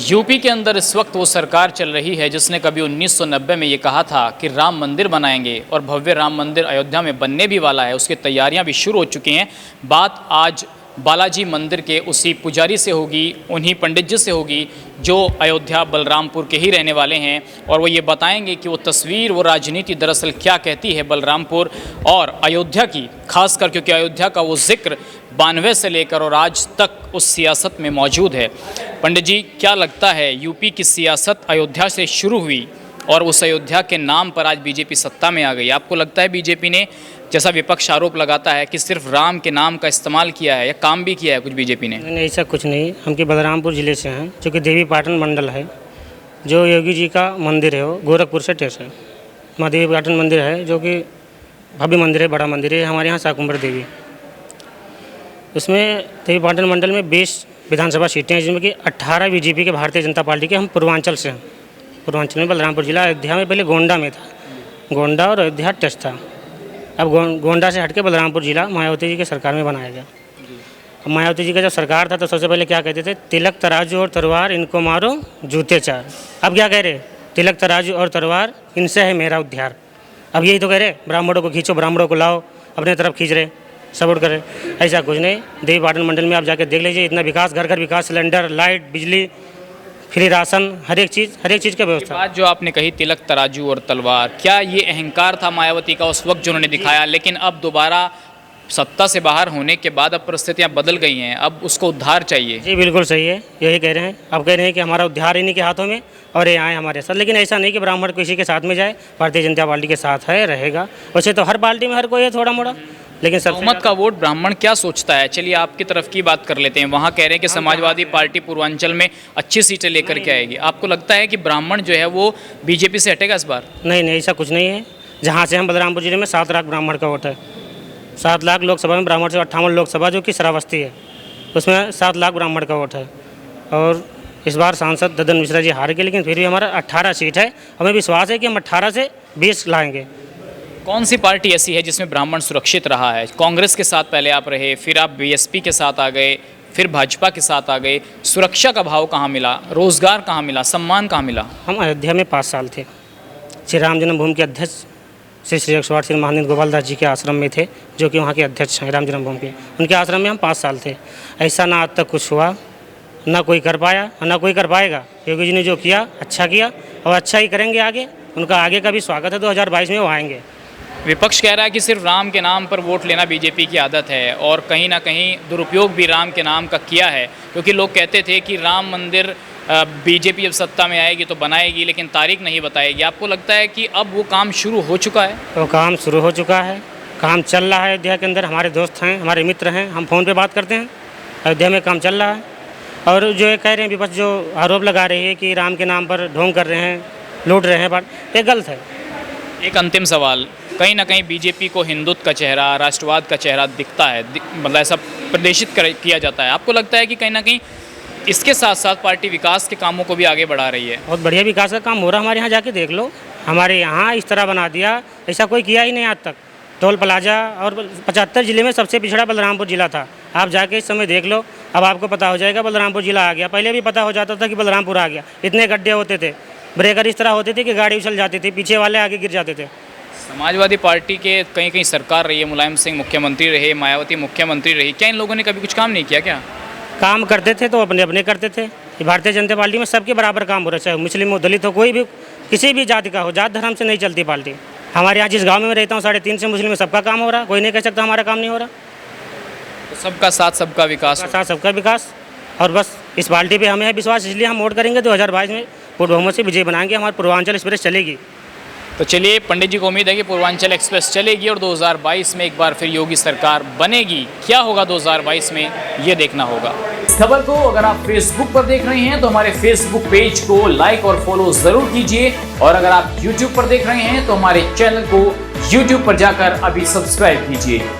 UP के अंदर इस वक्त वो सरकार चल रही है जिसने कभी 1990 में ये कहा था कि राम मंदिर बनाएंगे और भव्य राम मंदिर अयोध्या में बनने भी वाला है। उसकी तैयारियां भी शुरू हो चुकी हैं। बात आज बालाजी मंदिर के उसी पुजारी से होगी, उन्हीं पंडित जी से होगी जो अयोध्या बलरामपुर के ही रहने वाले हैं, और वो ये बताएंगे कि वो तस्वीर, वो राजनीति दरअसल क्या कहती है बलरामपुर और अयोध्या की, खासकर क्योंकि अयोध्या का वो जिक्र 92 से लेकर और आज तक उस सियासत में मौजूद है। पंडित जी, क्या लगता है यूपी की सियासत अयोध्या से शुरू हुई और उस अयोध्या के नाम पर आज बीजेपी सत्ता में आ गई? आपको लगता है बीजेपी ने, जैसा विपक्ष आरोप लगाता है कि सिर्फ राम के नाम का इस्तेमाल किया है, या काम भी किया है कुछ बीजेपी ने? नहीं, ऐसा कुछ नहीं। हम कि बलरामपुर ज़िले से हैं, जो कि देवी पाटन मंडल है। जो योगी जी का मंदिर है वो गोरखपुर से टेस है। माँ देवी पाटन मंदिर है जो कि भव्य मंदिर है, बड़ा मंदिर है। हमारे यहाँ शाकुंभर देवी, उसमें देवी पाटन मंडल में 20 विधानसभा सीटें हैं, जिसमें कि 18 बीजेपी के, भारतीय जनता पार्टी के। हम पूर्वांचल से हैं। पूर्वांचल में बलरामपुर जिला, अयोध्या में पहले गोंडा में था, गोंडा और अयोध्या टेस्ट था। अब गोंडा से हटके बलरामपुर जिला मायावती जी के सरकार में बनाया गया। अब मायावती जी का जब सरकार था तो सबसे पहले क्या कहते थे? तिलक तराजू और तलवार, इनको मारो जूते चार। अब क्या कह रहे? तिलक तराजू और तलवार, इनसे है मेरा उद्धार। अब यही तो कह रहे, ब्राह्मणों को खींचो, ब्राह्मणों को लाओ, अपने तरफ खींच रहे, सपोर्ट कर रहे। ऐसा कुछ नहीं। देवी पाटन मंडल में आप जाकर देख लीजिए, इतना विकास, घर घर विकास, सिलेंडर, लाइट, बिजली, फ्री राशन, हर एक चीज़ का व्यवस्था। बात जो आपने कही तिलक तराजू और तलवार, क्या ये अहंकार था मायावती का उस वक्त जो उन्होंने दिखाया, लेकिन अब दोबारा सत्ता से बाहर होने के बाद अब परिस्थितियां बदल गई हैं, अब उसको उद्धार चाहिए? जी बिल्कुल सही है, यही कह रहे हैं। अब कह रहे हैं कि हमारा उद्धार इन्हीं के हाथों में और ये आए हमारे साथ। लेकिन ऐसा नहीं कि ब्राह्मण किसी के साथ में जाए, भारतीय जनता पार्टी के साथ है, रहेगा। वैसे तो हर पार्टी में हर कोई है थोड़ा मोड़ा, लेकिन बहुमत का वोट ब्राह्मण क्या सोचता है? चलिए आपकी तरफ की बात कर लेते हैं। वहाँ कह रहे हैं कि समाजवादी पार्टी पूर्वांचल में अच्छी सीटें लेकर के आएगी। आपको लगता है कि ब्राह्मण जो है वो बीजेपी से हटेगा इस बार? नहीं, ऐसा कुछ नहीं है। जहाँ से हम बलरामपुर जिले में 7 लाख ब्राह्मण का वोट है। 7 लाख लोकसभा में, ब्राह्मण से 58 लोकसभा जो कि श्रावस्ती है, उसमें 7 लाख ब्राह्मण का वोट है। और इस बार सांसद ददन मिश्रा जी हार गए, लेकिन फिर भी हमारा 18 सीट है। हमें विश्वास है कि हम 18 से 20 लाएंगे। कौन सी पार्टी ऐसी है जिसमें ब्राह्मण सुरक्षित रहा है? कांग्रेस के साथ पहले आप रहे, फिर आप बीएसपी के साथ आ गए, फिर भाजपा के साथ आ गए। सुरक्षा का भाव कहाँ मिला? रोजगार कहाँ मिला? सम्मान कहाँ मिला? हम अयोध्या में 5 साल थे। श्री राम जन्मभूमि के अध्यक्ष श्री 108 महानंद गोपाल दास जी के आश्रम में थे, जो कि वहाँ के अध्यक्ष हैं राम जन्मभूमि के। उनके आश्रम में हम 5 साल थे। ऐसा ना आज तक कुछ हुआ, ना कोई कर पाया और ना कोई कर पाएगा। योगी जी ने जो किया अच्छा किया और अच्छा ही करेंगे आगे। उनका आगे का भी स्वागत है। 2022 में वो आएंगे। विपक्ष कह रहा है कि सिर्फ राम के नाम पर वोट लेना बीजेपी की आदत है, और कहीं ना कहीं दुरुपयोग भी राम के नाम का किया है, क्योंकि लोग कहते थे कि राम मंदिर बीजेपी जब सत्ता में आएगी तो बनाएगी, लेकिन तारीख नहीं बताएगी। आपको लगता है कि अब वो काम शुरू हो चुका है? तो काम शुरू हो चुका है, काम चल रहा है अयोध्या के अंदर। हमारे दोस्त हैं, हमारे मित्र हैं, हम फ़ोन पे बात करते हैं। अयोध्या में काम चल रहा है। और जो ये कह रहे हैं विपक्ष, जो आरोप लगा रही है कि राम के नाम पर ढोंग कर रहे हैं, लूट रहे हैं, ये गलत है। एक अंतिम सवाल, कहीं ना कहीं बीजेपी को हिंदुत्व का चेहरा, राष्ट्रवाद का चेहरा दिखता है, मतलब ऐसा प्रदर्शित किया जाता है। आपको लगता है कि कहीं ना कहीं इसके साथ साथ पार्टी विकास के कामों को भी आगे बढ़ा रही है? बहुत बढ़िया विकास का काम हो रहा है। हमारे यहाँ जाके देख लो, हमारे यहाँ इस तरह बना दिया, ऐसा कोई किया ही नहीं आज तक। टोल प्लाजा, और 75 जिले में सबसे पिछड़ा बलरामपुर जिला था। आप जाके इस समय देख लो, अब आपको पता हो जाएगा बलरामपुर जिला आ गया। पहले भी पता हो जाता था कि बलरामपुर आ गया। इतने गड्ढे होते थे, ब्रेकर इस तरह होते थे कि गाड़ी उछल जाती थी, पीछे वाले आगे गिर जाते थे। समाजवादी पार्टी के कहीं कहीं सरकार रही है, मुलायम सिंह मुख्यमंत्री रहे, मायावती मुख्यमंत्री रही, क्या इन लोगों ने कभी कुछ काम नहीं किया? क्या काम करते थे तो अपने अपने करते थे। भारतीय जनता पार्टी में सबके बराबर काम हो रहा है, चाहे मुस्लिम हो, दलित हो, कोई भी किसी भी जाति का हो। जात धर्म से नहीं चलती पार्टी। हमारे यहाँ जिस गांव में मैं रहता हूँ, 3.5 से मुस्लिम में सबका काम हो रहा है। कोई नहीं कह सकता हमारा काम नहीं हो रहा। तो सबका साथ सबका विकास, सबका विकास। और बस इस पार्टी पे हमें है विश्वास, इसलिए हम वोट करेंगे। 2022 में पूर्ण बहुमत से विजय बनाएंगे। हमारे पूर्वांचल एक्सप्रेस चलेगी। तो चलिए, पंडित जी को उम्मीद है कि पूर्वांचल एक्सप्रेस चलेगी और 2022 में एक बार फिर योगी सरकार बनेगी। क्या होगा 2022 में, ये देखना होगा। इस खबर को अगर आप फेसबुक पर देख रहे हैं तो हमारे फेसबुक पेज को लाइक और फॉलो जरूर कीजिए, और अगर आप यूट्यूब पर देख रहे हैं तो हमारे चैनल को यूट्यूब पर जाकर अभी सब्सक्राइब कीजिए।